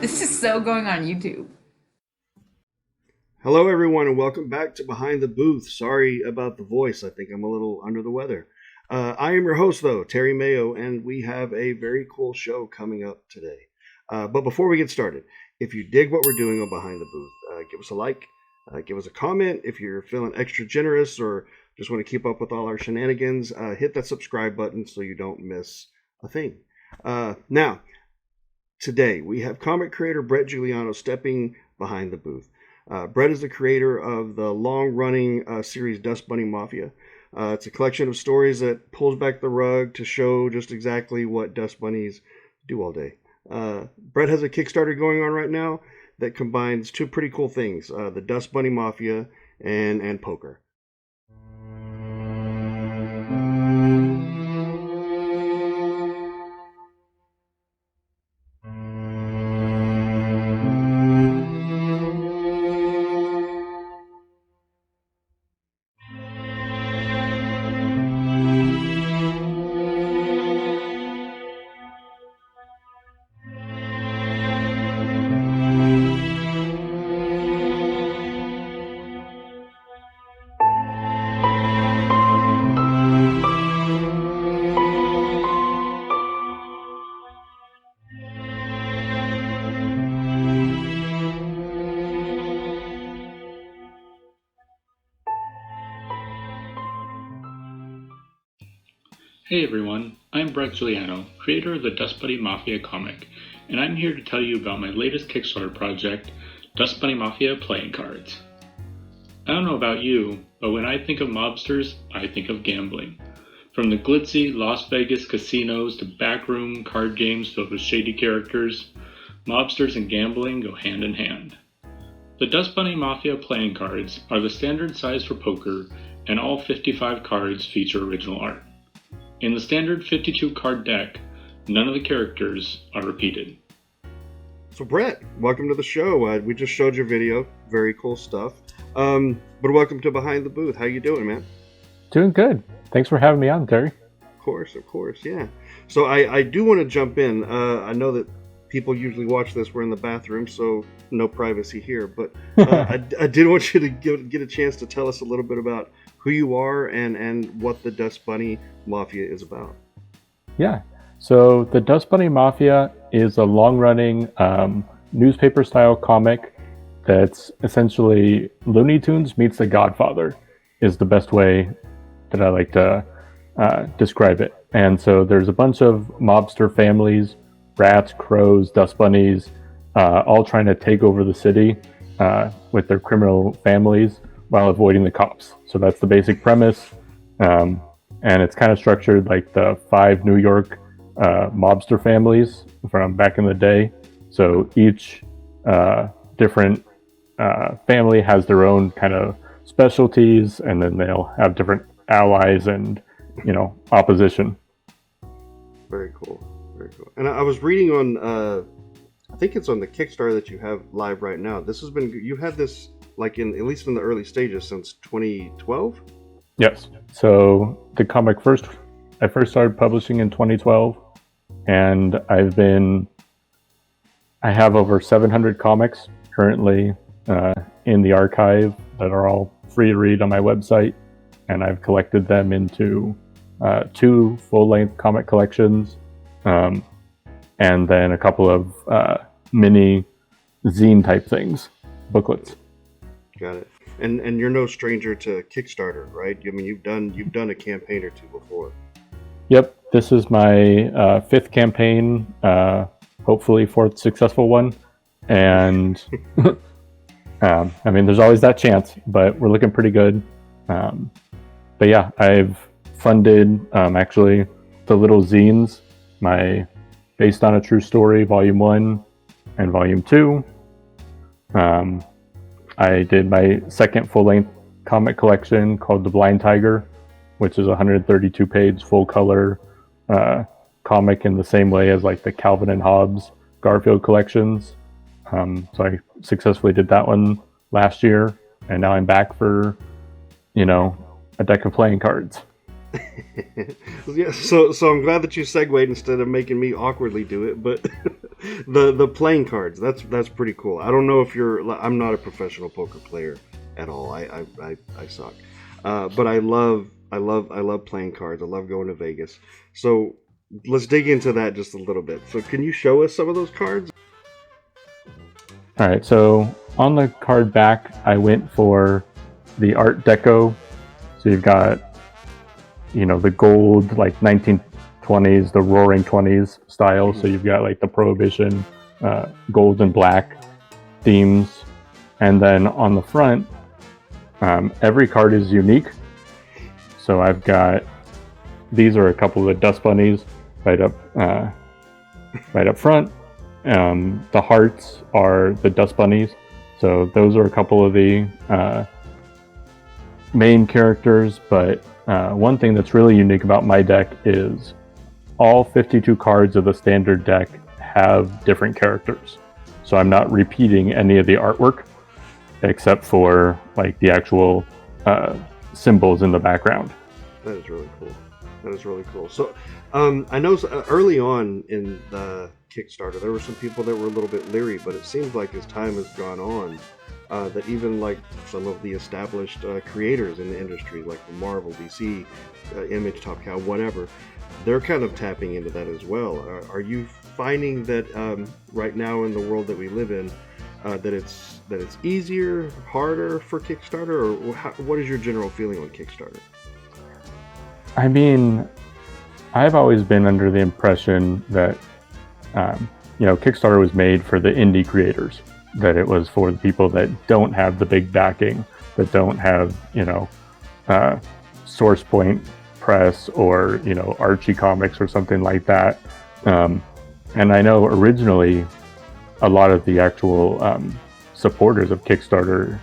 This is so going on YouTube. Hello, everyone, and welcome back to Behind the Booth. Sorry about the voice. I think I'm a little under the weather. I am your host, though, Terry Mayo, and we have a very cool show coming up today. But before we get started, if you dig what we're doing on Behind the Booth, give us a like, give us a comment. If you're feeling extra generous or just want to keep up with all our shenanigans, hit that subscribe button so you don't miss a thing. Now, today we have comic creator Bret Juliano stepping behind the booth. Bret is the creator of the long-running series Dust Bunny Mafia. It's a collection of stories that pulls back the rug to show just exactly what dust bunnies do all day. Bret has a Kickstarter going on right now that combines two pretty cool things, the Dust Bunny Mafia and poker. Hey everyone, I'm Bret Juliano, creator of the Dust Bunny Mafia comic, and I'm here to tell you about my latest Kickstarter project, Dust Bunny Mafia Playing Cards. I don't know about you, but when I think of mobsters, I think of gambling. From the glitzy Las Vegas casinos to backroom card games filled with shady characters, mobsters and gambling go hand in hand. The Dust Bunny Mafia playing cards are the standard size for poker, and all 55 cards feature original art. In the standard 52 card deck, none of the characters are repeated. So Bret, welcome to the show. We just showed your video. Very cool stuff. But welcome to Behind the Booth. How you doing, man? Doing good. Thanks for having me on, Terry. Of course, yeah. So I do want to jump in. I know that people usually watch this. We're in the bathroom, so no privacy here. But I did want you to get a chance to tell us a little bit about who you are and what the Dust Bunny Mafia is about. Yeah. So the Dust Bunny Mafia is a long-running newspaper-style comic that's essentially Looney Tunes meets The Godfather is the best way that I like to describe it. And so there's a bunch of mobster families, rats, crows, dust bunnies, all trying to take over the city with their criminal families while avoiding the cops. So that's the basic premise. And it's kind of structured like the 5 New York mobster families from back in the day. So each different family has their own kind of specialties, and then they'll have different allies and, opposition. Very cool. And I was reading on, I think it's on the Kickstarter that you have live right now. You had this like at least in the early stages since 2012? Yes. So the comic I first started publishing in 2012, and I have over 700 comics currently in the archive that are all free to read on my website, and I've collected them into 2 full-length comic collections, and then a couple of mini zine type things, booklets. Got it. And you're no stranger to Kickstarter, right? I mean, you've done a campaign or 2 before. Yep, this is my 5th campaign, hopefully 4th successful one, and I mean, there's always that chance, but we're looking pretty good. But yeah, I've funded actually the little zines, my Based on a True Story Volume 1 and Volume 2. I did my 2nd full-length comic collection called The Blind Tiger, which is a 132-page full-color comic in the same way as like the Calvin and Hobbes Garfield collections. So I successfully did that one last year, and now I'm back for, a deck of playing cards. Yeah, so I'm glad that you segued instead of making me awkwardly do it, but The playing cards. That's pretty cool. I don't know if I'm not a professional poker player at all. I suck. But I love playing cards. I love going to Vegas. So let's dig into that just a little bit. So can you show us some of those cards? All right, so on the card back, I went for the Art Deco. So you've got, the gold, like 1920s, the Roaring 20s style. So you've got like the Prohibition, gold and black themes. And then on the front, every card is unique. So I've got, these are a couple of the Dust Bunnies right up front. The hearts are the Dust Bunnies. So those are a couple of the main characters. But one thing that's really unique about my deck is all 52 cards of the standard deck have different characters. So I'm not repeating any of the artwork except for like the actual symbols in the background. That is really cool. So I know early on in the Kickstarter, there were some people that were a little bit leery, but it seems like as time has gone on, that even like some of the established creators in the industry, like Marvel, DC, Image, Top Cow, whatever, they're kind of tapping into that as well. Are you finding that right now in the world that we live in, that it's easier, harder for Kickstarter, or what is your general feeling on Kickstarter? I mean, I've always been under the impression that Kickstarter was made for the indie creators, that it was for the people that don't have the big backing, that don't have, Source Point Press or, Archie Comics or something like that. And I know originally a lot of the actual supporters of Kickstarter,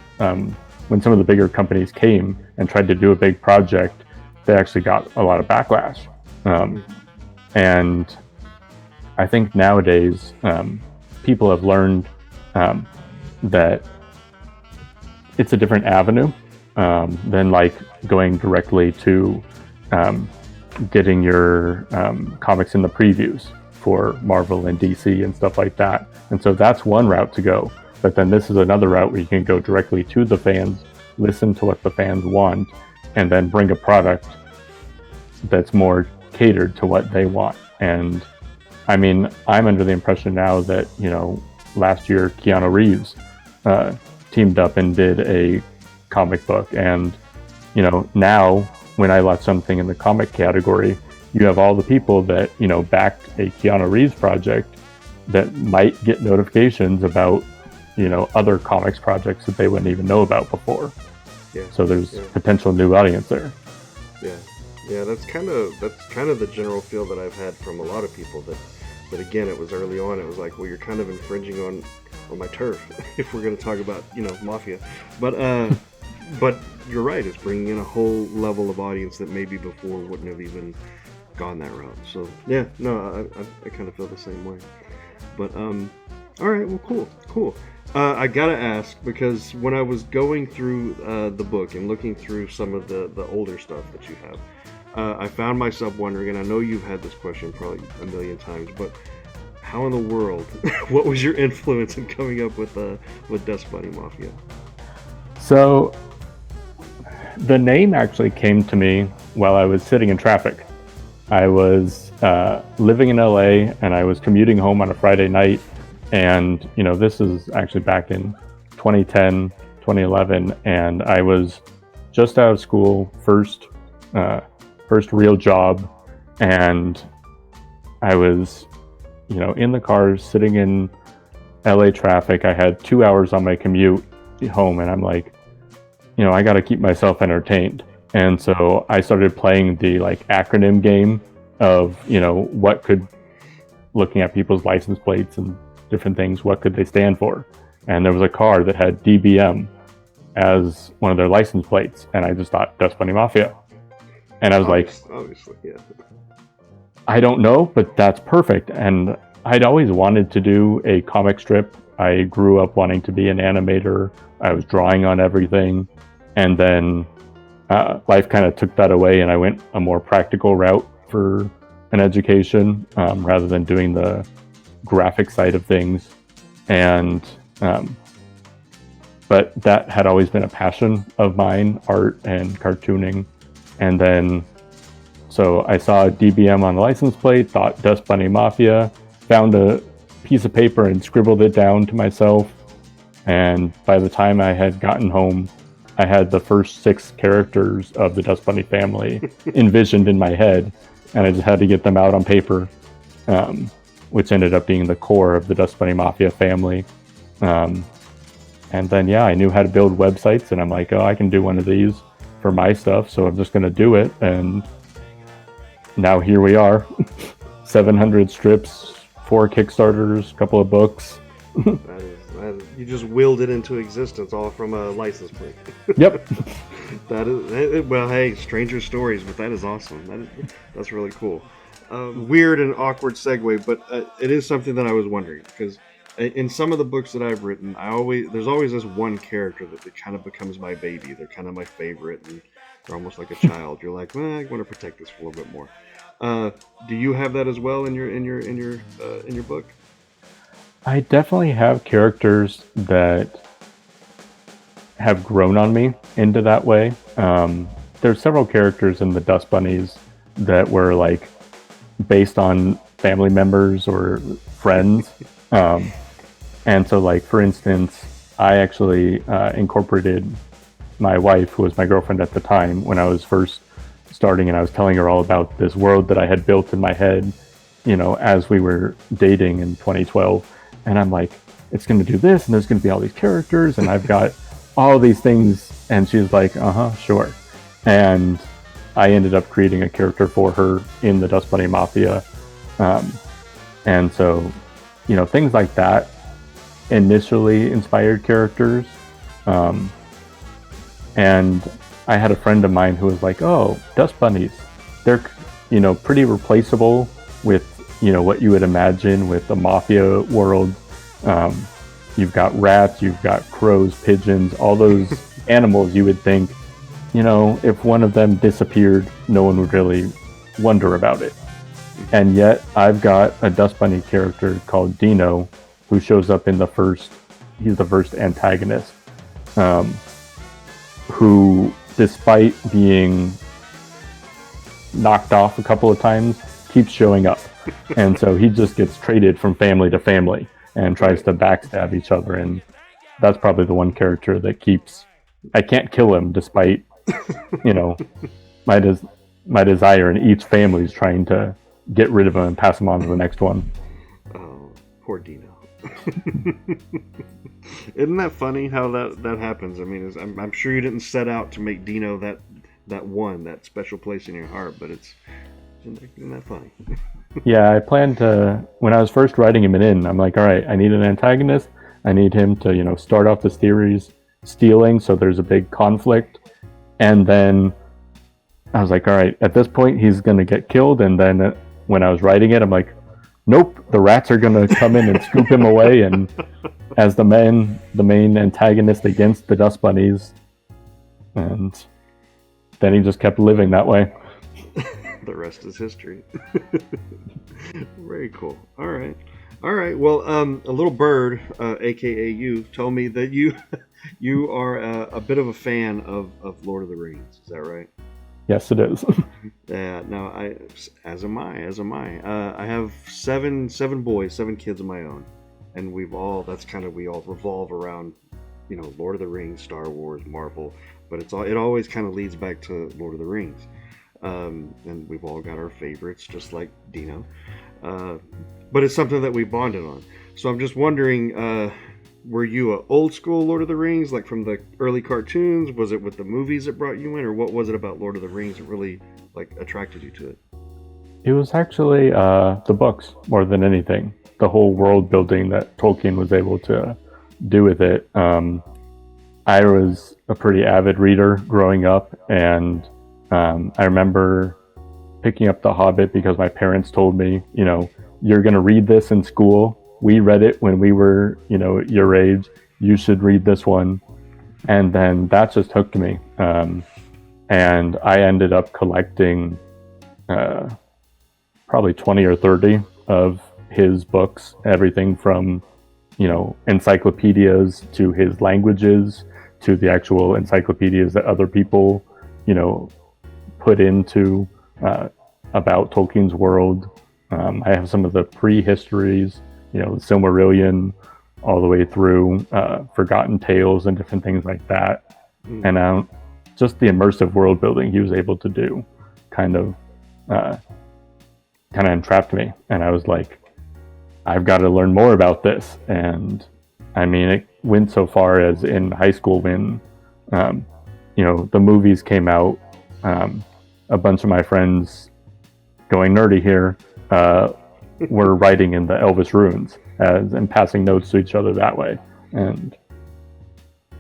when some of the bigger companies came and tried to do a big project, they actually got a lot of backlash. And I think nowadays people have learned that it's a different avenue than like going directly to getting your comics in the previews for Marvel and DC and stuff like that. And so that's one route to go. But then this is another route where you can go directly to the fans, listen to what the fans want, and then bring a product that's more catered to what they want. And I mean, I'm under the impression now that, last year Keanu Reeves teamed up and did a comic book. And, now when I let something in the comic category, you have all the people that, backed a Keanu Reeves project that might get notifications about, other comics projects that they wouldn't even know about before. Yeah. So there's potential new audience there. Yeah, that's kind of the general feel that I've had from a lot of people that again, it was early on, it was like, well, you're kind of infringing on my turf if we're going to talk about, Mafia. But you're right, it's bringing in a whole level of audience that maybe before wouldn't have even gone that route. So yeah, no, I kind of feel the same way. But all right, well, cool. I gotta ask, because when I was going through the book and looking through some of the older stuff that you have, I found myself wondering, and I know you've had this question probably a million times, but how in the world, what was your influence in coming up with Dust Bunny Mafia? So the name actually came to me while I was sitting in traffic. I was living in LA and I was commuting home on a Friday night, and this is actually back in 2010, 2011, and I was just out of school, first real job, and I was in the car sitting in LA traffic. I had 2 hours on my commute home, and I'm like, I got to keep myself entertained. And so I started playing the acronym game of looking at people's license plates and different things, what could they stand for. And there was a car that had DBM as one of their license plates, and I just thought Dust Bunny Mafia. And I was obviously, yeah. I don't know, but that's perfect. And I'd always wanted to do a comic strip. I grew up wanting to be an animator. I was drawing on everything. And then life kind of took that away, and I went a more practical route for an education rather than doing the graphic side of things, and but that had always been a passion of mine, art and cartooning. And then so I saw DBM on the license plate, thought Dust Bunny Mafia, found a piece of paper and scribbled it down to myself. And by the time I had gotten home, I had the first 6 characters of the Dust Bunny family envisioned in my head, and I just had to get them out on paper, which ended up being the core of the Dust Bunny Mafia family. And then, yeah, I knew how to build websites, and I'm like, oh, I can do one of these for my stuff, so I'm just going to do it. And now here we are, 700 strips, 4 Kickstarters, a couple of books. You just willed it into existence all from a license plate. Yep. That is, well, hey, stranger stories, but that is awesome. That's really cool. Weird and awkward segue, but it is something that I was wondering, because in some of the books that I've written, there's always this one character that kind of becomes my baby. They're kind of my favorite, and they're almost like a child. You're like, well, I want to protect this for a little bit more. Do you have that as well in your book? I definitely have characters that have grown on me into that way. There's several characters in the Dust Bunnies that were like based on family members or friends. And so, like, for instance, I actually incorporated my wife, who was my girlfriend at the time, when I was first starting, and I was telling her all about this world that I had built in my head, you know, as we were dating in 2012. And I'm like, it's going to do this, and there's going to be all these characters, and I've got all these things. And she's like, sure. And I ended up creating a character for her in the Dust Bunny Mafia. And so, you know, things like that initially inspired characters. And I had a friend of mine who was like, oh, Dust Bunnies, they're, you know, pretty replaceable with, you know, what you would imagine with the mafia world. You've got rats, you've got crows, pigeons, all those animals you would think, you know, if one of them disappeared, no one would really wonder about it. And yet I've got a Dust Bunny character called Dino, who shows up in he's the first antagonist, who, despite being knocked off a couple of times, keeps showing up. And so he just gets traded from family to family and tries to backstab each other. And that's probably the one character that I can't kill him, despite, you know, my desire in each family is trying to get rid of him and pass him on to the next one. Oh, poor Dino. Isn't that funny how that happens? I mean, I'm sure you didn't set out to make Dino that special place in your heart, but isn't that funny? Yeah, I planned to, when I was first writing him in, I'm like, all right, I need an antagonist. I need him to, you know, start off the series stealing, so there's a big conflict. And then I was like, all right, at this point, he's going to get killed. And then when I was writing it, I'm like, nope, the rats are going to come in and scoop him away. And as the main antagonist against the Dust Bunnies. And then he just kept living that way. The rest is history. Very cool. All right. Well, a little bird, aka you, told me that you are a bit of a fan of Lord of the Rings. Is that right? Yes, it is. Yeah. No, as am I. I have seven boys, 7 kids of my own, and we all revolve around, you know, Lord of the Rings, Star Wars, Marvel, but it always kind of leads back to Lord of the Rings. And we've all got our favorites, just like Dino. But it's something that we bonded on. So I'm just wondering, were you a old school Lord of the Rings, like from the early cartoons? Was it with the movies that brought you in, or what was it about Lord of the Rings that really like attracted you to it? It was actually the books more than anything. The whole world building that Tolkien was able to do with it. I was a pretty avid reader growing up, and I remember picking up The Hobbit because my parents told me, you know, you're going to read this in school. We read it when we were, you know, your age. You should read this one. And then that just hooked me. And I ended up collecting probably 20 or 30 of his books, everything from, encyclopedias to his languages to the actual encyclopedias that other people, put into about Tolkien's world. I have some of the pre-histories, the Silmarillion, all the way through Forgotten Tales and different things like that. And just the immersive world building he was able to do kind of entrapped me. And I was like, I've got to learn more about this. And I mean, it went so far as in high school when, the movies came out, a bunch of my friends, going nerdy here, were writing in the Elvis runes and passing notes to each other that way. And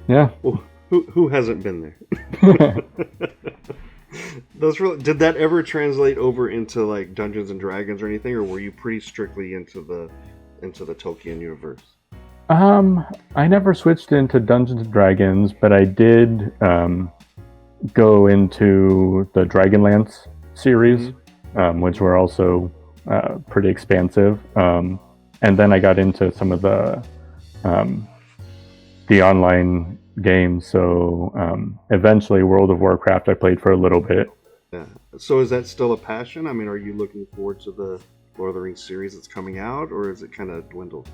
yeah. Well, who hasn't been there? Did that ever translate over into like Dungeons and Dragons or anything, or were you pretty strictly into the Tolkien universe? I never switched into Dungeons and Dragons, but I did go into the Dragonlance series, which were also pretty expansive. And then I got into some of the online games. So eventually World of Warcraft I played for a little bit. Yeah. So is that still a passion? I mean, are you looking forward to the Lord of the Rings series that's coming out, or is it kind of dwindled?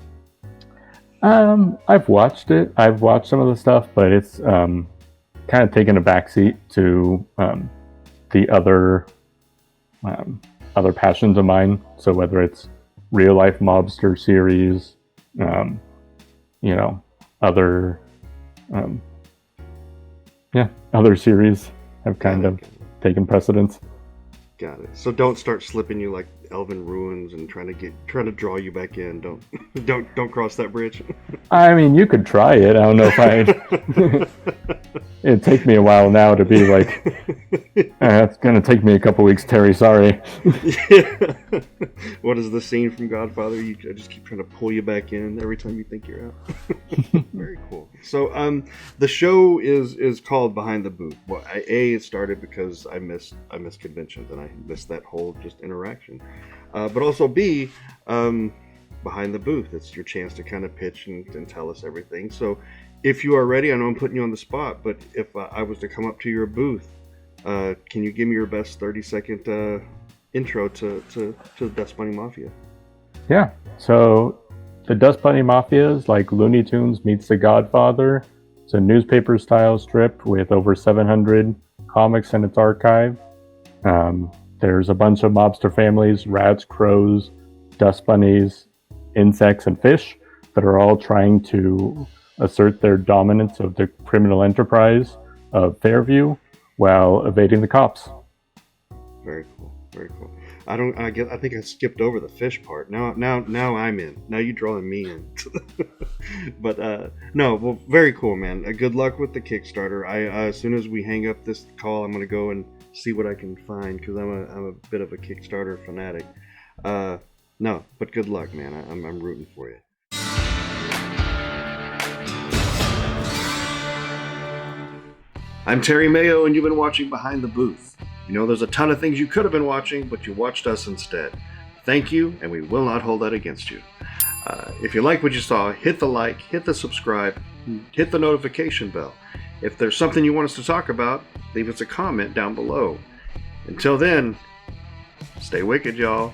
I've watched it. I've watched some of the stuff, but it's kind of taken a backseat to the other passions of mine. So whether it's real life mobster series, other series have kind of taken precedence. Got it. So don't start slipping you like Elven ruins and trying to draw you back in. Don't cross that bridge. I mean, you could try it. I don't know if I'd. It'd take me a while now to be like, it's gonna take me a couple weeks, Terry. Sorry. Yeah. What is the scene from Godfather? I just keep trying to pull you back in every time you think you're out. Very cool. So the show is called Behind the Booth. Well, it started because I missed conventions and I missed that whole just interaction. But also B, Behind the Booth. It's your chance to kind of pitch and tell us everything. So if you are ready, I know I'm putting you on the spot, but if I was to come up to your booth, can you give me your best 30-second intro to Dust Bunny Mafia? Yeah. So the Dust Bunny Mafia is like Looney Tunes meets The Godfather. It's a newspaper-style strip with over 700 comics in its archive. There's a bunch of mobster families, rats, crows, dust bunnies, insects, and fish that are all trying to assert their dominance of the criminal enterprise of Fairview while evading the cops. Very cool. Very cool. I think I skipped over the fish part. Now I'm in. Now you're drawing me in. But no, well, very cool, man. Good luck with the Kickstarter. As soon as we hang up this call, I'm gonna go and see what I can find because I'm a bit of a Kickstarter fanatic. No, but good luck, man. I'm rooting for you. I'm Terry Mayo, and you've been watching Behind the Booth. You know, there's a ton of things you could have been watching, but you watched us instead. Thank you, and we will not hold that against you. If you like what you saw, hit the like, hit the subscribe, hit the notification bell. If there's something you want us to talk about, leave us a comment down below. Until then, stay wicked, y'all.